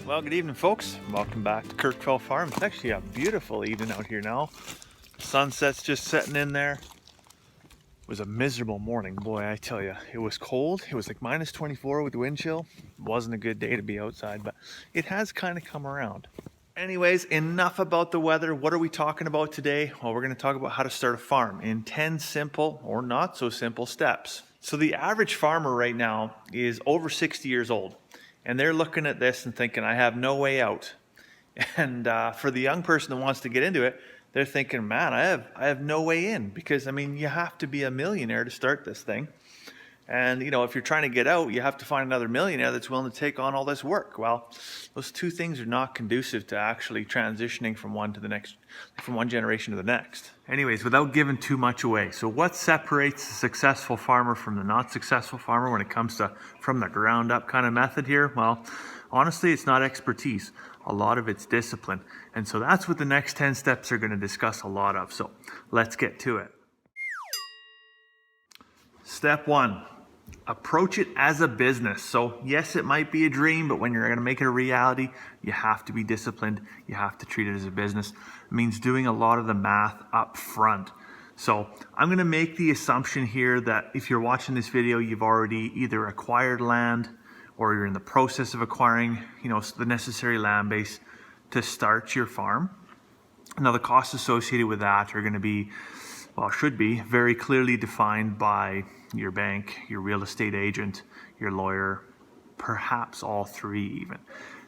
Well, good evening, folks. Welcome back to Kirkville Farm. It's actually a beautiful evening out here now. Sunset's just setting in there. It was a miserable morning, boy, I tell you. It was cold. It was like minus 24 with the wind chill. Wasn't a good day to be outside, but it has kind of come around. Anyways, enough about the weather. What are we talking about today? Well, we're going to talk about how to start a farm in 10 simple or not so simple steps. So the average farmer right now is over 60 years old. And they're looking at this and thinking, I have no way out. And for the young person that wants to get into it, they're thinking, man, I have no way in. Because, I mean, you have to be a millionaire to start this thing. And, if you're trying to get out, you have to find another millionaire that's willing to take on all this work. Well, those two things are not conducive to actually transitioning from one generation to the next. Anyways, without giving too much away. So what separates the successful farmer from the not successful farmer when it comes to from the ground up kind of method here? Well, honestly, it's not expertise. A lot of it's discipline. And so that's what the next 10 steps are going to discuss a lot of. So let's get to it. Step one. Approach it as a business. So yes, it might be a dream, but when you're going to make it a reality, you have to be disciplined. You have to treat it as a business. It means doing a lot of the math up front. So I'm going to make the assumption here that if you're watching this video, you've already either acquired land or you're in the process of acquiring, the necessary land base to start your farm. Now, the costs associated with that are going to be, should be very clearly defined by your bank, your real estate agent, your lawyer, perhaps all three even.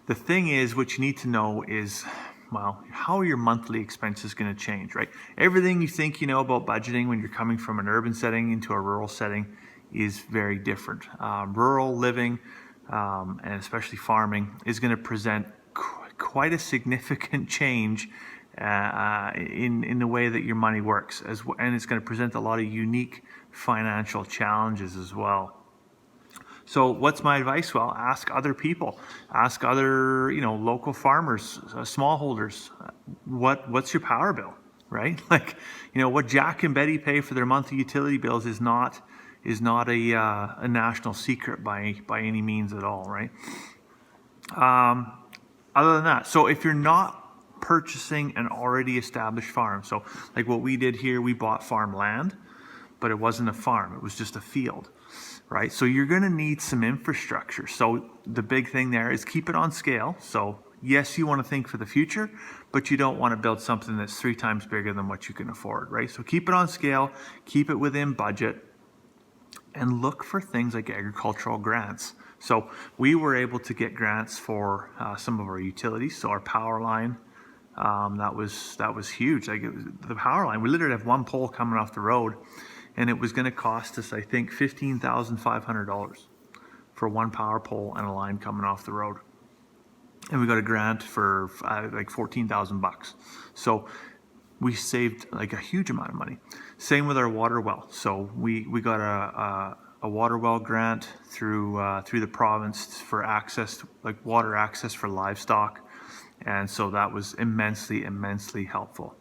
The thing is, what you need to know is, how are your monthly expenses going to change, right? Everything you think you know about budgeting when you're coming from an urban setting into a rural setting is very different. Rural living, and especially farming, is going to present quite a significant change in the way that your money works, and it's going to present a lot of unique financial challenges as well. So what's my advice? Well, ask other people, ask other local farmers, smallholders, what's your power bill, right? Like, what Jack and Betty pay for their monthly utility bills is not a national secret by any means at all, right? Other than that, so if you're not purchasing an already established farm, so like what we did here, we bought farm land, but it wasn't a farm, it was just a field, right? So you're going to need some infrastructure. So the big thing there is keep it on scale. So yes, you want to think for the future, but you don't want to build something that's 3 times bigger than what you can afford, right? So keep it on scale, keep it within budget, and look for things like agricultural grants. So we were able to get grants for some of our utilities. So our power line, that was huge. Like the power line, we literally have one pole coming off the road, and it was going to cost us, I think, $15,500 for one power pole and a line coming off the road. And we got a grant for like $14,000. So we saved like a huge amount of money. Same with our water well. So we got a water well grant through the province for access, like water access for livestock. And so that was immensely helpful.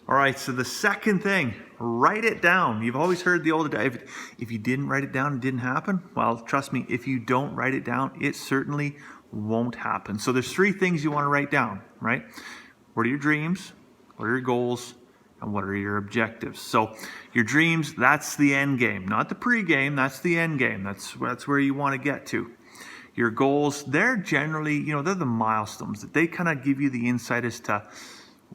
All right, so the second thing, write it down. You've always heard the old adage, if you didn't write it down, it didn't happen. Well, trust me, if you don't write it down, it certainly won't happen. So there's 3 things you want to write down, right? What are your dreams? What are your goals? And what are your objectives? So your dreams, that's the end game, not the pre-game, that's the end game. That's where you want to get to. Your goals, they're generally, they're the milestones that they kind of give you the insight as to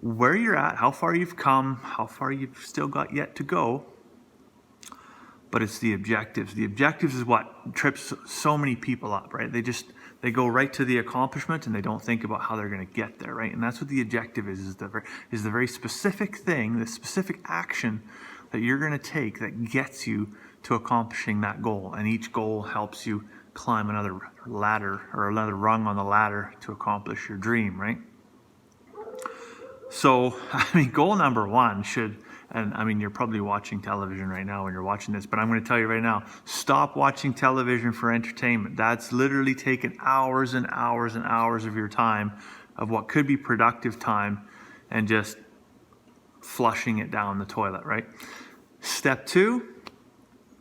where you're at, how far you've come, how far you've still got yet to go. But it's the objectives. The objectives is what trips so many people up, right? They go right to the accomplishment and they don't think about how they're going to get there, right? And that's what the objective is the very specific thing, the specific action that you're going to take that gets you to accomplishing that goal. And each goal helps you climb another ladder or another rung on the ladder to accomplish your dream, right? So, goal number 1 should, and you're probably watching television right now when you're watching this, but I'm going to tell you right now, stop watching television for entertainment. That's literally taken hours and hours and hours of your time, of what could be productive time, and just flushing it down the toilet, right? Step 2,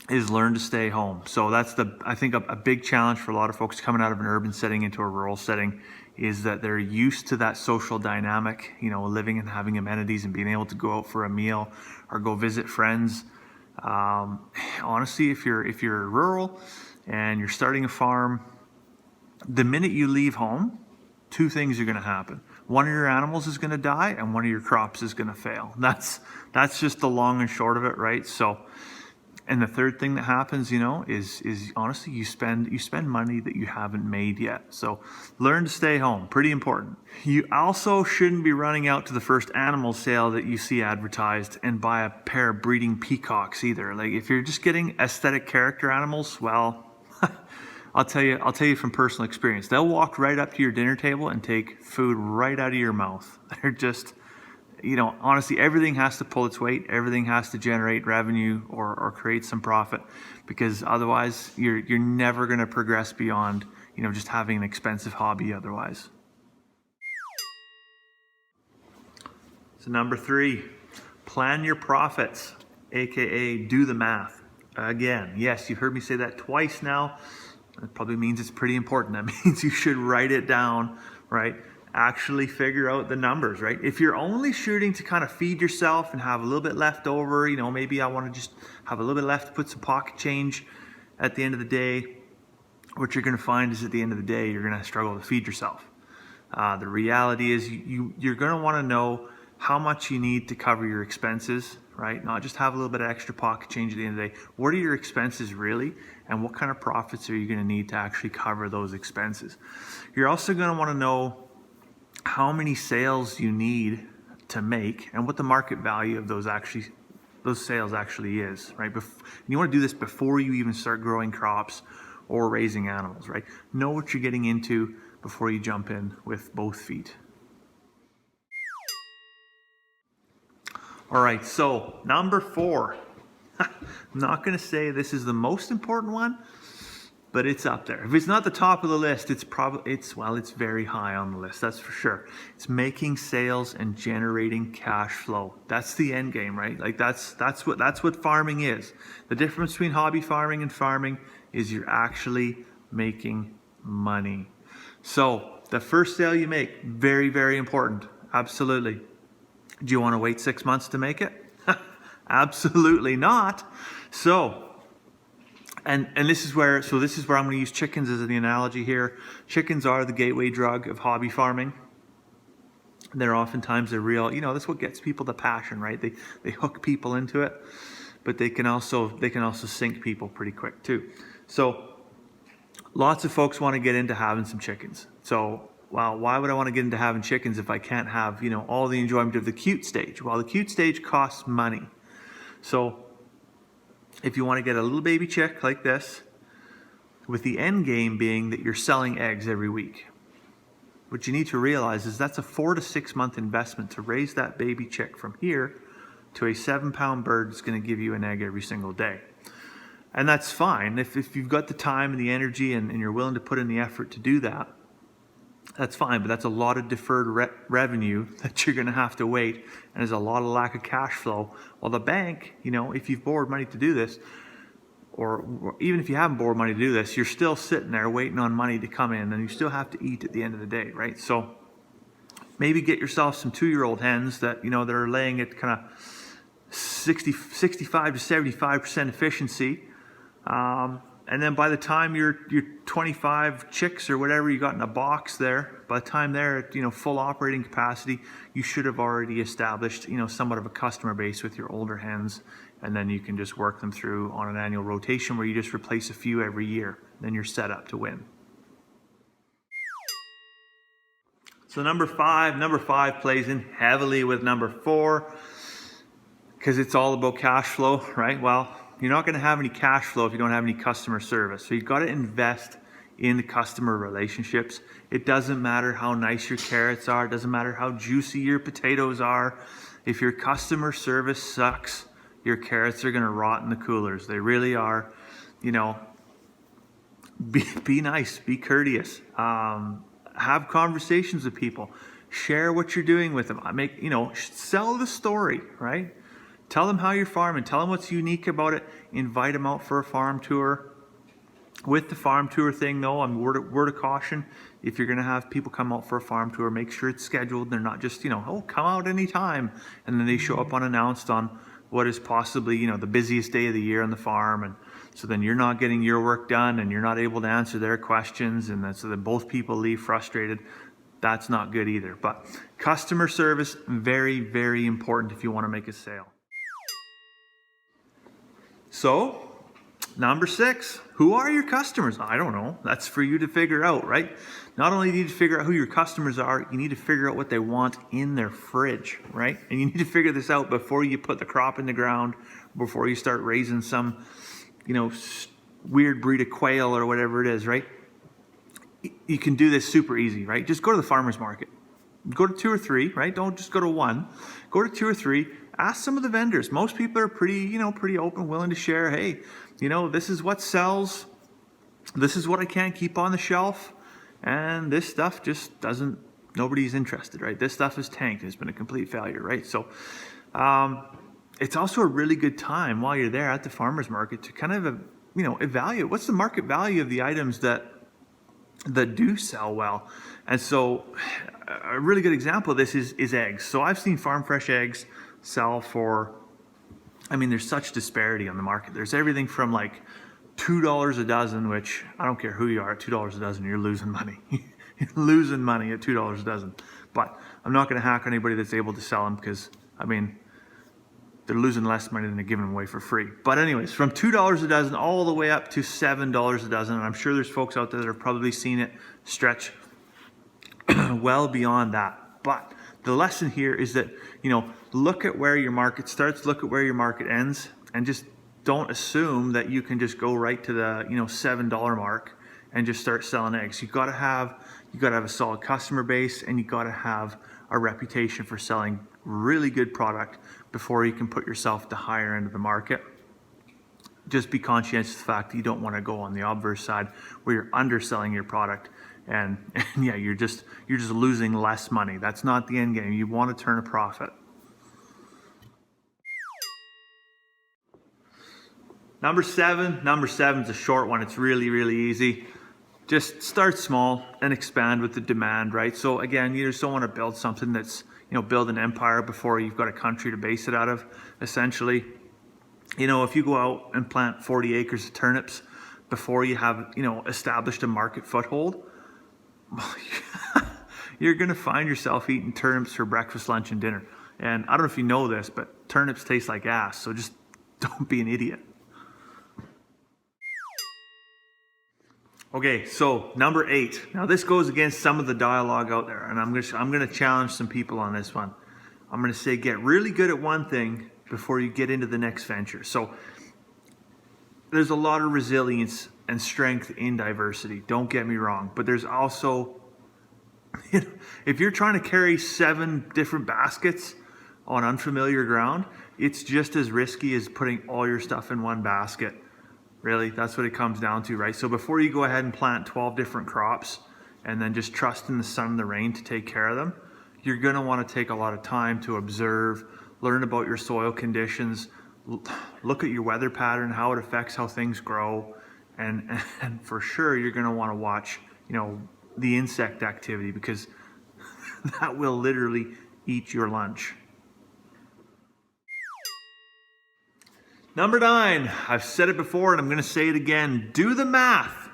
is learn to stay home. So that's I think a big challenge for a lot of folks coming out of an urban setting into a rural setting is that they're used to that social dynamic, living and having amenities and being able to go out for a meal or go visit friends. Honestly, if you're rural and you're starting a farm, the minute you leave home, two things are going to happen. One of your animals is going to die and one of your crops is going to fail. That's just the long and short of it, right? So, and the third thing that happens, is honestly you spend money that you haven't made yet. So learn to stay home. Pretty important. You also shouldn't be running out to the first animal sale that you see advertised and buy a pair of breeding peacocks either. Like if you're just getting aesthetic character animals, well, I'll tell you from personal experience. They'll walk right up to your dinner table and take food right out of your mouth. They're just, honestly, everything has to pull its weight. Everything has to generate revenue or create some profit, because otherwise you're never going to progress beyond, just having an expensive hobby otherwise. So number 3, plan your profits, aka do the math. Again, yes, you've heard me say that twice now. That probably means it's pretty important. That means you should write it down, right? Actually figure out the numbers, right? If you're only shooting to kind of feed yourself and have a little bit left over, maybe I want to just have a little bit left to put some pocket change at the end of the day, what you're going to find is at the end of the day, you're going to struggle to feed yourself. The reality is you're going to want to know how much you need to cover your expenses, right? Not just have a little bit of extra pocket change at the end of the day. What are your expenses really? And what kind of profits are you going to need to actually cover those expenses? You're also going to want to know how many sales you need to make and what the market value of those sales actually is, right? You want to do this before you even start growing crops or raising animals, right? Know what you're getting into before you jump in with both feet. All right, so number 4. I'm not going to say this is the most important one, but it's up there. If it's not the top of the list, it's very high on the list, that's for sure. It's making sales and generating cash flow. That's the end game, right? Like that's what farming is. The difference between hobby farming and farming is you're actually making money. So the first sale you make, very, very important. Absolutely. Do you want to wait 6 months to make it? Absolutely not. So, and this is where I'm going to use chickens as the analogy here. Chickens are the gateway drug of hobby farming. They're oftentimes a real, that's what gets people the passion, right? They hook people into it, but they can also sink people pretty quick too. So, lots of folks want to get into having some chickens. So, well, why would I want to get into having chickens if I can't have, all the enjoyment of the cute stage? Well, the cute stage costs money. So if you want to get a little baby chick like this, with the end game being that you're selling eggs every week, what you need to realize is that's a 4 to 6 month investment to raise that baby chick from here to a 7-pound bird that's going to give you an egg every single day. And that's fine. If you've got the time and the energy and you're willing to put in the effort to do that, that's fine, but that's a lot of deferred revenue that you're going to have to wait, and there's a lot of lack of cash flow. While the bank, if you've borrowed money to do this, or even if you haven't borrowed money to do this, you're still sitting there waiting on money to come in, and you still have to eat at the end of the day, right? So maybe get yourself some 2-year-old hens that, that are laying at kind of 65 to 75% efficiency. And then by the time you're 25 chicks or whatever you got in a box there, by the time they're at full operating capacity, you should have already established somewhat of a customer base with your older hens, and then you can just work them through on an annual rotation where you just replace a few every year. Then you're set up to win. So number five plays in heavily with number 4 because it's all about cash flow, right? Well, you're not going to have any cash flow if you don't have any customer service. So you've got to invest in the customer relationships. It doesn't matter how nice your carrots are. It doesn't matter how juicy your potatoes are. If your customer service sucks, your carrots are going to rot in the coolers. They really are. Be nice. Be courteous. Have conversations with people. Share what you're doing with them. Sell the story, right? Tell them how you're farming. Tell them what's unique about it. Invite them out for a farm tour. With the farm tour thing though, word of caution, if you're gonna have people come out for a farm tour, make sure it's scheduled. They're not just, oh, come out anytime. And then they show up unannounced on what is possibly, the busiest day of the year on the farm. And so then you're not getting your work done and you're not able to answer their questions. And then so then both people leave frustrated. That's not good either. But customer service, very, very important if you want to make a sale. So, number 6, who are your customers? I don't know. That's for you to figure out, right? Not only do you need to figure out who your customers are, you need to figure out what they want in their fridge, right? And you need to figure this out before you put the crop in the ground, before you start raising some, weird breed of quail or whatever it is, right? You can do this super easy, right? Just go to the farmer's market. Go to 2 or 3, right? Don't just go to 1. Go to 2 or 3. Ask some of the vendors. Most people are pretty open, willing to share. Hey, this is what sells. This is what I can't keep on the shelf. And this stuff just doesn't, nobody's interested, right? This stuff is tanked. It's been a complete failure, right? So it's also a really good time while you're there at the farmer's market to kind of, evaluate what's the market value of the items that do sell well. And so a really good example of this is eggs. So I've seen farm fresh eggs sell for, there's such disparity on the market. There's everything from like $2 a dozen, which I don't care who you are, at $2 a dozen, you're losing money. You're losing money at $2 a dozen. But I'm not going to hack anybody that's able to sell them because, they're losing less money than they're giving them away for free. But anyways, from $2 a dozen all the way up to $7 a dozen. And I'm sure there's folks out there that have probably seen it stretch well beyond that. But the lesson here is that, look at where your market starts, look at where your market ends, and just don't assume that you can just go right to the, $7 mark and just start selling eggs. You gotta have a solid customer base, and you gotta have a reputation for selling really good product before you can put yourself at the higher end of the market. Just be conscientious of the fact that you don't want to go on the obverse side where you're underselling your product and yeah, you're just losing less money. That's not the end game. You want to turn a profit. Number seven is a short one. It's really, really easy. Just start small and expand with the demand, right? So again, you just don't want to build something that's, build an empire before you've got a country to base it out of, essentially. If you go out and plant 40 acres of turnips before you have, established a market foothold, you're going to find yourself eating turnips for breakfast, lunch, and dinner. And I don't know if you know this, but turnips taste like ass, so just don't be an idiot. Okay, so number 8. Now this goes against some of the dialogue out there, and I'm going to challenge some people on this one. I'm going to say get really good at one thing before you get into the next venture. So there's a lot of resilience and strength in diversity. Don't get me wrong, but there's also, if you're trying to carry 7 different baskets on unfamiliar ground, it's just as risky as putting all your stuff in one basket. Really, that's what it comes down to, right? So before you go ahead and plant 12 different crops and then just trust in the sun and the rain to take care of them, you're going to want to take a lot of time to observe, learn about your soil conditions, look at your weather pattern, how it affects how things grow, and for sure you're going to want to watch, the insect activity, because that will literally eat your lunch. Number 9, I've said it before and I'm going to say it again. Do the math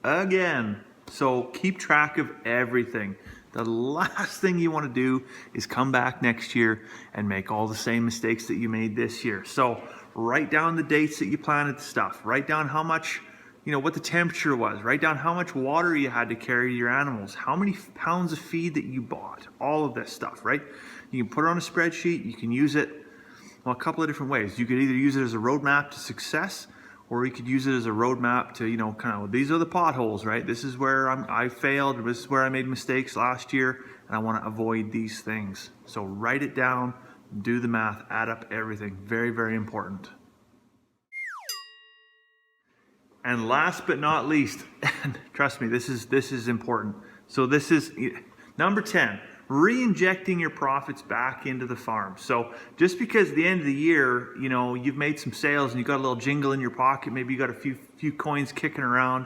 again. So keep track of everything. The last thing you want to do is come back next year and make all the same mistakes that you made this year. So write down the dates that you planted stuff. Write down how much, what the temperature was. Write down how much water you had to carry your animals. How many pounds of feed that you bought. All of this stuff, right? You can put it on a spreadsheet. You can use it a couple of different ways. You could either use it as a roadmap to success, or you could use it as a roadmap to, these are the potholes, right? This is where I failed. This is where I made mistakes last year, and I want to avoid these things. So write it down, do the math, add up everything. Very, very important. And last but not least, and trust me, this is important. So this is number 10. re-injecting your profits back into the farm. So just because at the end of the year, you know, you've made some sales and you got a little jingle in your pocket, maybe you got a few coins kicking around,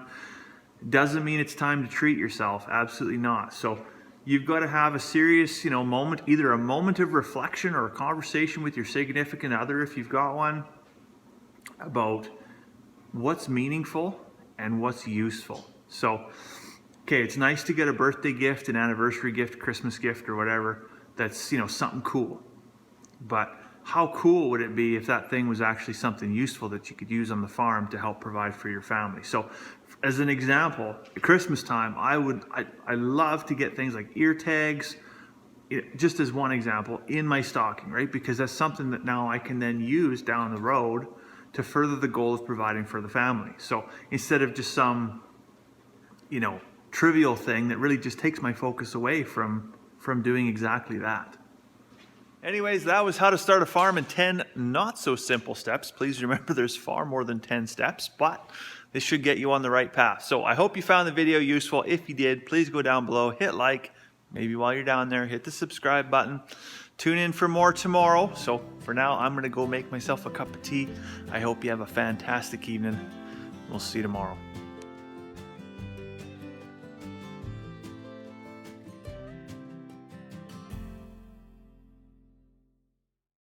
doesn't mean it's time to treat yourself. Absolutely not. So you've got to have a serious, you know, moment, either a moment of reflection or a conversation with your significant other, if you've got one, about what's meaningful and what's useful. So, okay, it's nice to get a birthday gift, an anniversary gift, Christmas gift, or whatever. That's, you know, something cool. But how cool would it be if that thing was actually something useful that you could use on the farm to help provide for your family? So as an example, at Christmas time, I love to get things like ear tags, just as one example, in my stocking, right? Because that's something that now I can then use down the road to further the goal of providing for the family. So instead of just some, you know, trivial thing that really just takes my focus away from doing exactly that. Anyways, that was how to start a farm in 10 not so simple steps. Please remember there's far more than 10 steps, but this should get you on the right path. So I hope you found the video useful. If you did, please go down below, hit like, maybe while you're down there, hit the subscribe button. Tune in for more tomorrow. So for now, I'm gonna go make myself a cup of tea. I hope you have a fantastic evening. We'll see you tomorrow.